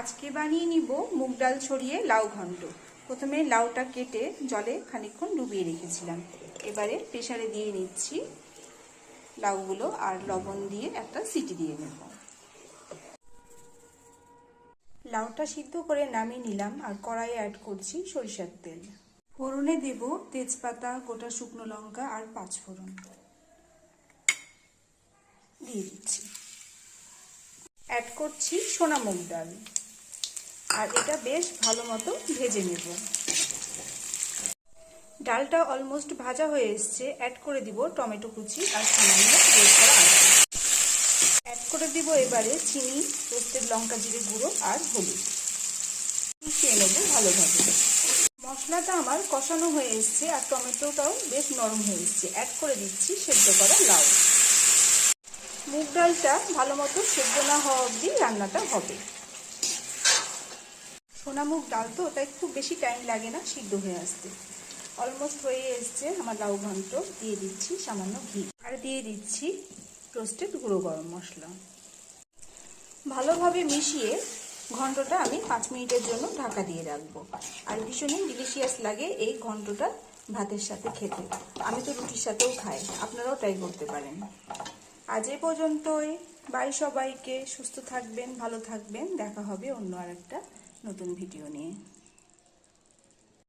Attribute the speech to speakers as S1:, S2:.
S1: আজকে বানিয়ে নিব মুগ ডাল ছড়িয়ে লাউ ঘন্ট। প্রথমে লাউটা কেটে জলে খানিকক্ষণ ডুবিয়ে রেখেছিলাম। এবারে প্রেসারে দিয়ে নিচ্ছি লাউগুলো আর লবণ দিয়ে একটা সিটি দিয়ে নেব। লাউটা সিদ্ধ করে নামিয়ে নিলাম আর কড়াইয়ে অ্যাড করছি সরিষার তেল। ফোড়নে দেব তেজপাতা, গোটা শুকনো লঙ্কা আর পাঁচফোড়ন দিয়ে দিচ্ছি। অ্যাড করছি সোনা মুগ ডাল আর এটা বেশ ভালো মতো ভেজে নেব। ডালটা অলমোস্ট ভাজা হয়ে এসছে। অ্যাড করে দিব টমেটো কুচি আর সামান্য বের করা আদা। অ্যাড করে দিব এবারে চিনি, রোস্টেড লঙ্কা জিরে গুঁড়ো আর হলুদ। মিশিয়ে নেব ভালোভাবে। মশলাটা আমার কষানো হয়ে এসছে আর টমেটোটাও বেশ নরম হয়ে এসছে। অ্যাড করে দিচ্ছি সেদ্ধ করা লাউ। মুগ ডালটা ভালো মতো সেদ্ধ না হওয়া অবধি রান্নাটা হবে। সোনা মুগ ডাল তো তাই খুব বেশি টাইম লাগে না সিদ্ধ হয়ে আসতে। অলমোস্ট হয়ে এসছে আমার লাউ ঘন্ট। দিয়ে দিচ্ছি সামান্য ঘি আর দিয়ে দিচ্ছি রোস্টেড গুঁড়ো গরম মশলা। ভালোভাবে মিশিয়ে ঘন্টটা আমি 5 মিনিটের জন্য ঢাকা দিয়ে রাখবো। আর ভীষণই ডিলিশিয়াস লাগে এই ঘন্টটা ভাতের সাথে খেতে। আমি তো রুটির সাথেও খাই, আপনারাও ট্রাই করতে পারেন। আজ এ পর্যন্তই। বাই সবাইকে। সুস্থ থাকবেন, ভালো থাকবেন। দেখা হবে অন্য আরেকটা নতুন ভিডিও নিয়ে।